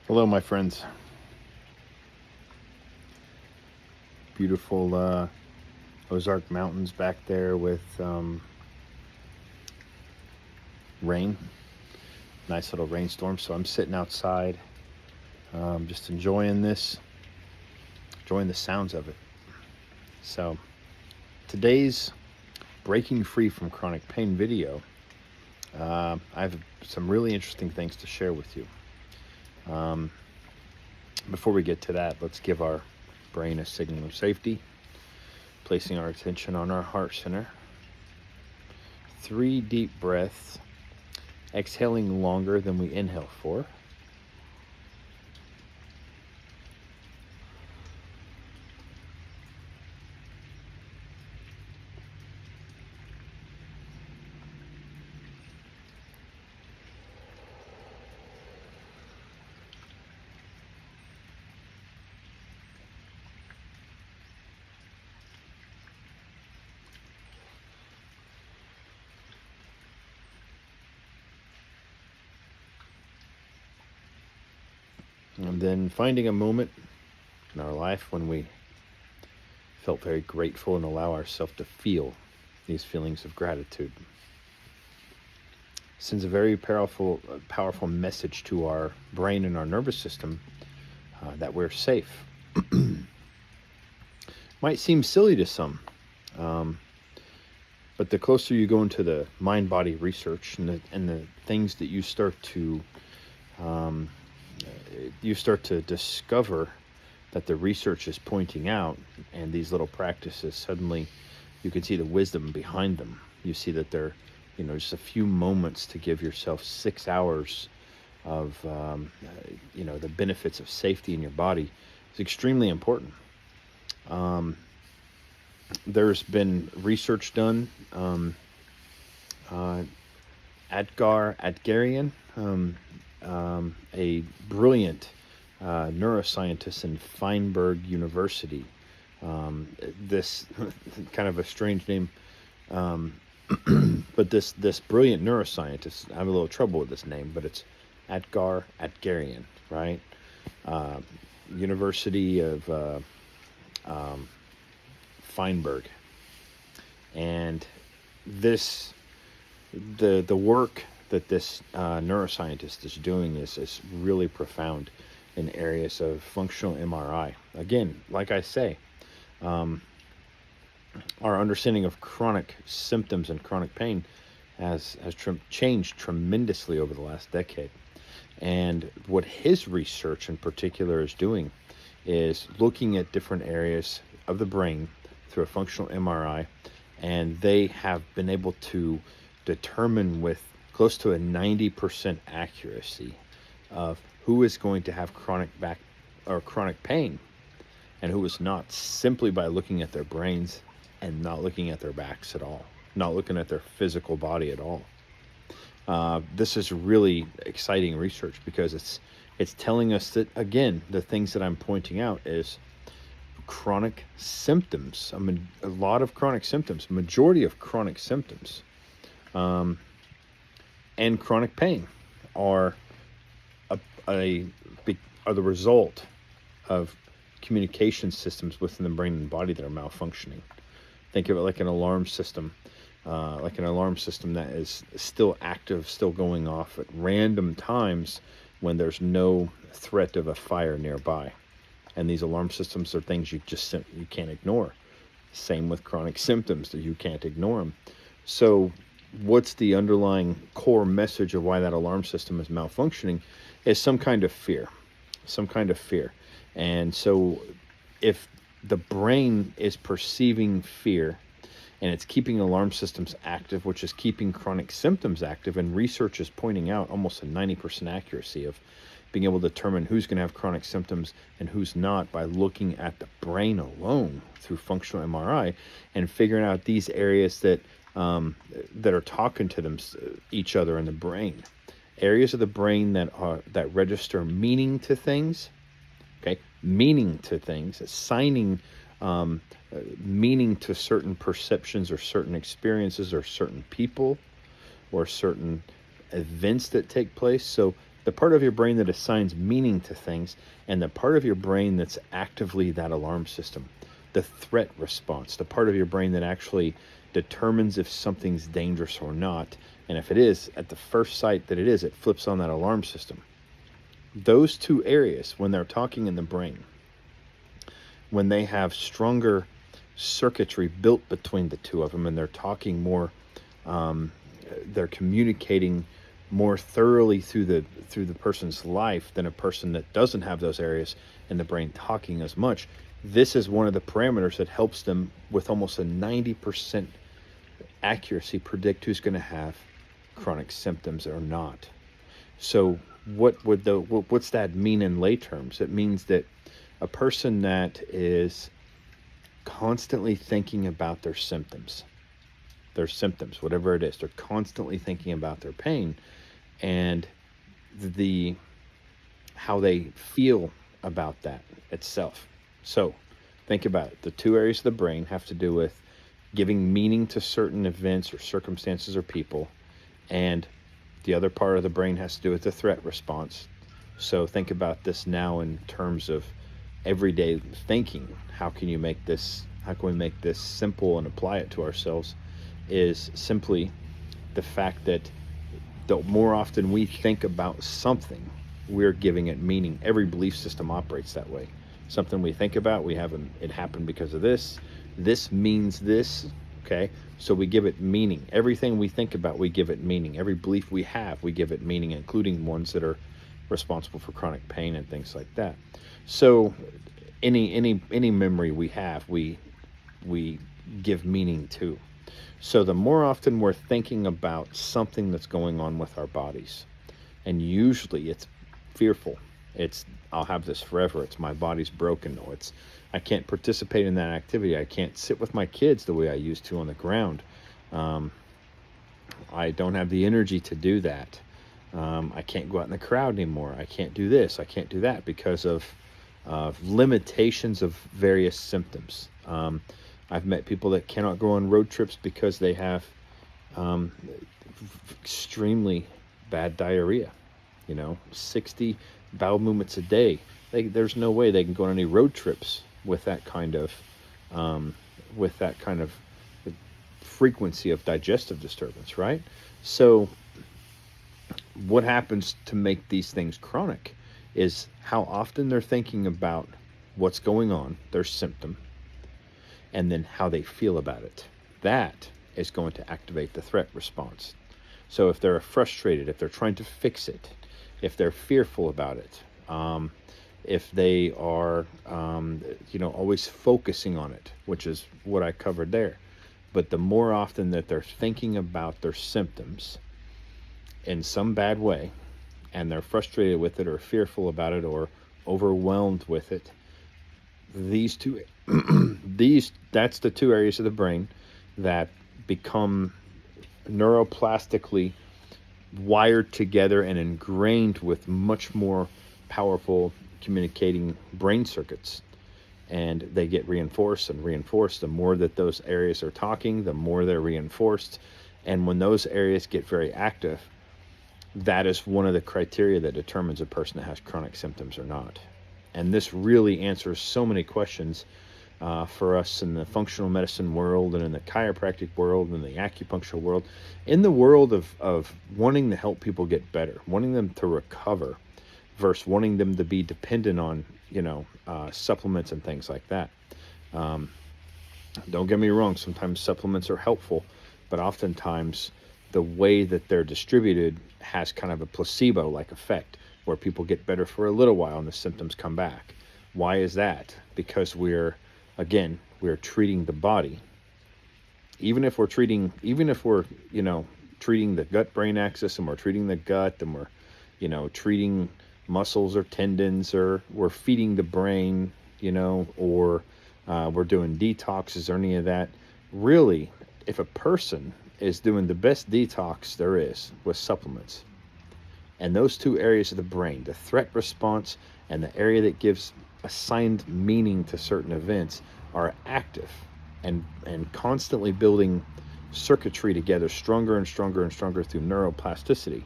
Hello, my friends. Beautiful Ozark Mountains back there with rain. Nice little rainstorm. So I'm sitting outside, just enjoying the sounds of it. So today's Breaking Free from Chronic Pain video, I have some really interesting things to share with you. Before we get to that, let's give our brain a signal of safety, placing our attention on our heart center. 3 deep breaths, exhaling longer than we inhale for. And then finding a moment in our life when we felt very grateful and allow ourselves to feel these feelings of gratitude. Sends a very powerful message to our brain and our nervous system that we're safe. Might seem silly to some, but the closer you go into the mind-body research and the things that you start to discover that the research is pointing out, and these little practices, suddenly you can see the wisdom behind them. You see that they're, just a few moments to give yourself 6 hours of, the benefits of safety in your body is extremely important. There's been research done. Apkar Apkarian, a brilliant neuroscientist in Feinberg University. This kind of a strange name, but this brilliant neuroscientist, I have a little trouble with this name, but it's Apkar Apkarian, right? University of Feinberg. And the work that this neuroscientist is doing is really profound in areas of functional MRI. Again, like I say, our understanding of chronic symptoms and chronic pain has changed tremendously over the last decade. And what his research in particular is doing is looking at different areas of the brain through a functional MRI, and they have been able to determine with close to a 90% accuracy of who is going to have chronic pain and who is not, simply by looking at their brains and not looking at their backs at all, not looking at their physical body at all. This is really exciting research because it's telling us that, again, the things that I'm pointing out is chronic symptoms. A lot of chronic symptoms, majority of chronic symptoms, and chronic pain are the result of communication systems within the brain and body that are malfunctioning. Think of it like an alarm system, that is still active, still going off at random times when there's no threat of a fire nearby. And these alarm systems are things you can't ignore. Same with chronic symptoms, that you can't ignore them. So what's the underlying core message of why that alarm system is malfunctioning is some kind of fear. And so if the brain is perceiving fear and it's keeping alarm systems active, which is keeping chronic symptoms active, and research is pointing out almost a 90% accuracy of being able to determine who's going to have chronic symptoms and who's not by looking at the brain alone through functional MRI and figuring out these areas that are talking to each other in the brain, areas of the brain that register meaning to things, assigning meaning to certain perceptions or certain experiences or certain people or certain events that take place. So the part of your brain that assigns meaning to things, and the part of your brain that's actively that alarm system, the threat response, the part of your brain that actually determines if something's dangerous or not. And if it is, at the first sight that it is, it flips on that alarm system. Those two areas, when they're talking in the brain, when they have stronger circuitry built between the two of them, and they're talking more, they're communicating more thoroughly through the person's life than a person that doesn't have those areas in the brain talking as much. This is one of the parameters that helps them with almost a 90% accuracy predict who's going to have chronic symptoms or not. So what's that mean in lay terms? It means that a person that is constantly thinking about their symptoms, whatever it is, they're constantly thinking about their pain and how they feel about that itself. So think about it. The two areas of the brain have to do with giving meaning to certain events or circumstances or people, and the other part of the brain has to do with the threat response. So think about this now in terms of everyday thinking. How can we make this simple and apply it to ourselves? Is simply the fact that the more often we think about something, we're giving it meaning. Every belief system operates that way. Something we think about, it happened because of this. This means this. Okay, so we give it meaning. Everything we think about, we give it meaning. Every belief we have, we give it meaning, including ones that are responsible for chronic pain and things like that. So any memory we have, we give meaning to. So the more often we're thinking about something that's going on with our bodies, and usually it's fearful. It's, I'll have this forever. It's my body's broken. Or it's, I can't participate in that activity. I can't sit with my kids the way I used to on the ground. I don't have the energy to do that. I can't go out in the crowd anymore. I can't do this. I can't do that because of limitations of various symptoms. I've met people that cannot go on road trips because they have extremely bad diarrhea. 60 bowel movements a day. There's no way they can go on any road trips with that kind of frequency of digestive disturbance, right? So what happens to make these things chronic is how often they're thinking about what's going on, their symptom, and then how they feel about it. That is going to activate the threat response. So if they're frustrated, if they're trying to fix it, if they're fearful about it, if they are, always focusing on it, which is what I covered there. But the more often that they're thinking about their symptoms in some bad way, and they're frustrated with it or fearful about it or overwhelmed with it, that's the two areas of the brain that become neuroplastically wired together and ingrained with much more powerful communicating brain circuits, and they get reinforced and reinforced. The more that those areas are talking, the more they're reinforced, and when those areas get very active, that is one of the criteria that determines a person that has chronic symptoms or not. And this really answers so many questions for us in the functional medicine world and in the chiropractic world and the acupuncture world, in the world of wanting to help people get better, wanting them to recover versus wanting them to be dependent on, supplements and things like that. Don't get me wrong, sometimes supplements are helpful, but oftentimes the way that they're distributed has kind of a placebo-like effect where people get better for a little while and the symptoms come back. Why is that? Because we're treating the body. Even if we're treating the gut-brain axis, and we're treating the gut, and we're, treating muscles or tendons, or we're feeding the brain, or we're doing detoxes or any of that. Really, if a person is doing the best detox there is with supplements, and those two areas of the brain, the threat response and the area that gives assigned meaning to certain events, are active and constantly building circuitry together, stronger and stronger and stronger through neuroplasticity,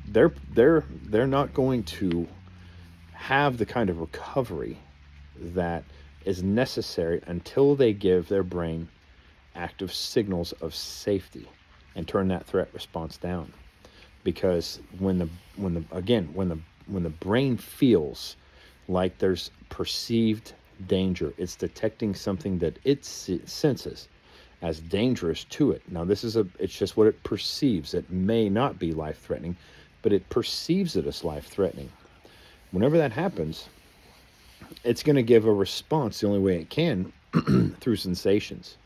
they're not going to have the kind of recovery that is necessary until they give their brain active signals of safety and turn that threat response down. Because when the brain feels like there's perceived danger, it's detecting something that it senses as dangerous to it. Now it's just what it perceives. It may not be life-threatening, but it perceives it as life-threatening. Whenever that happens, it's going to give a response the only way it can through sensations.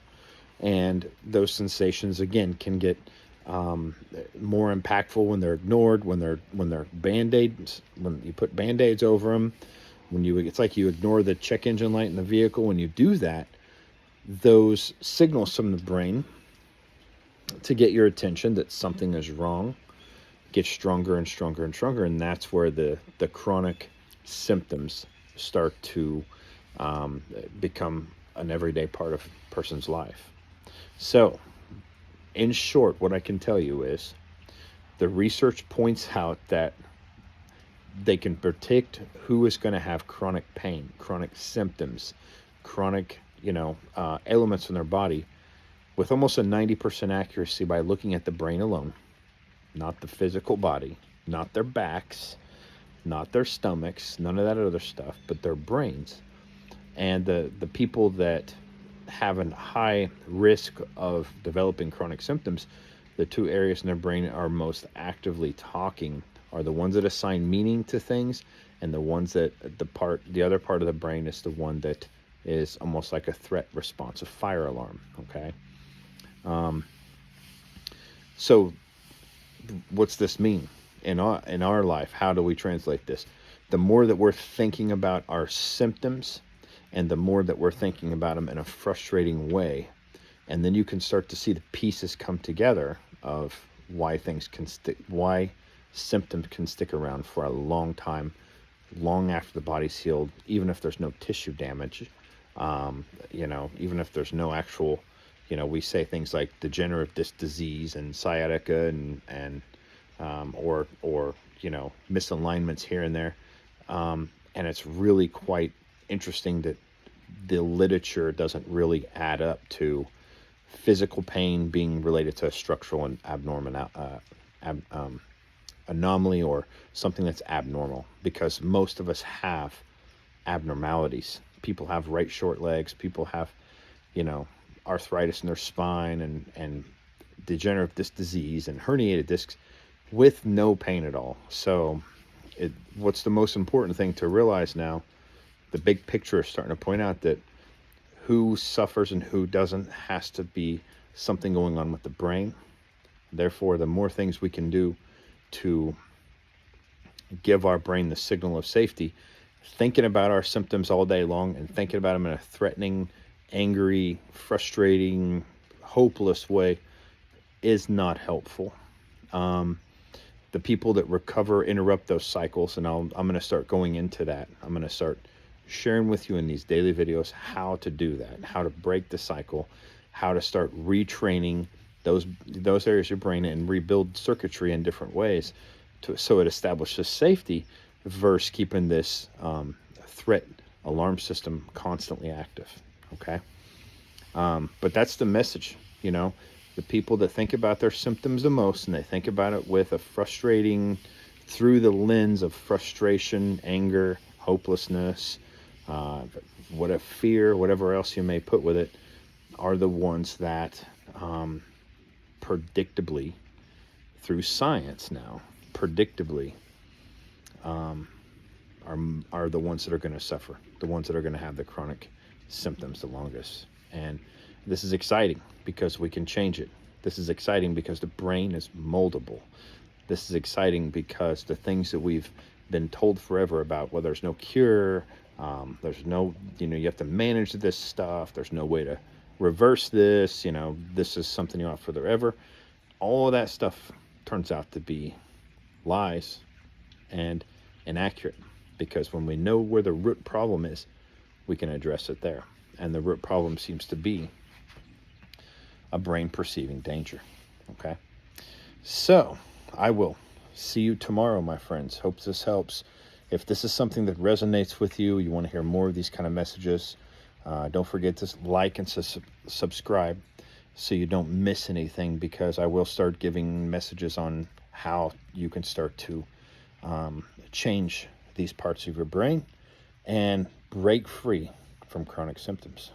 And those sensations, again, can get more impactful when they're ignored, when they're band-aids, when you put band-aids over them, it's like you ignore the check engine light in the vehicle. When you do that, those signals from the brain to get your attention that something is wrong get stronger and stronger and stronger, and that's where the chronic symptoms start to become an everyday part of a person's life. So, in short, what I can tell you is the research points out that they can predict who is going to have chronic pain, chronic symptoms, chronic, elements in their body with almost a 90% accuracy by looking at the brain alone, not the physical body, not their backs, not their stomachs, none of that other stuff, but their brains. And the people that have a high risk of developing chronic symptoms, the two areas in their brain are most actively talking are the ones that assign meaning to things, and the ones that the other part of the brain is the one that is almost like a threat response, a fire alarm. Okay. So what's this mean in our life? How do we translate this? The more that we're thinking about our symptoms, and the more that we're thinking about them in a frustrating way, and then you can start to see the pieces come together of why things can stick, why symptoms can stick around for a long time, long after the body's healed, even if there's no tissue damage, even if there's no actual, we say things like degenerative disc disease and sciatica or misalignments here and there. And it's really quite interesting that the literature doesn't really add up to physical pain being related to a structural and anomaly or something that's abnormal, because most of us have abnormalities. People have right short legs, people have arthritis in their spine and degenerative disc disease and herniated discs with no pain at all. So what's the most important thing to realize now, the big picture is starting to point out that who suffers and who doesn't has to be something going on with the brain. Therefore, the more things we can do to give our brain the signal of safety, thinking about our symptoms all day long and thinking about them in a threatening, angry, frustrating, hopeless way is not helpful. The people that recover interrupt those cycles, and I'm going to start going into that. I'm going to start sharing with you in these daily videos how to do that, how to break the cycle, how to start retraining those areas of your brain and rebuild circuitry in different ways so it establishes safety versus keeping this threat alarm system constantly active. Okay. But that's the message, the people that think about their symptoms the most, and they think about it with a frustrating, through the lens of frustration, anger, hopelessness, fear, whatever else you may put with it, are the ones that predictably, through science now, predictably are the ones that are going to suffer, the ones that are going to have the chronic symptoms the longest. And this is exciting because we can change it. This is exciting because the brain is moldable. This is exciting because the things that we've been told forever about, well, there's no cure, there's no, you have to manage this stuff, there's no way to reverse this, this is something you want forever. All of that stuff turns out to be lies and inaccurate, because when we know where the root problem is, we can address it there. And the root problem seems to be a brain perceiving danger. Okay. So I will see you tomorrow, my friends. Hope this helps. If this is something that resonates with you, you want to hear more of these kind of messages, don't forget to like and subscribe so you don't miss anything, because I will start giving messages on how you can start to change these parts of your brain and break free from chronic symptoms.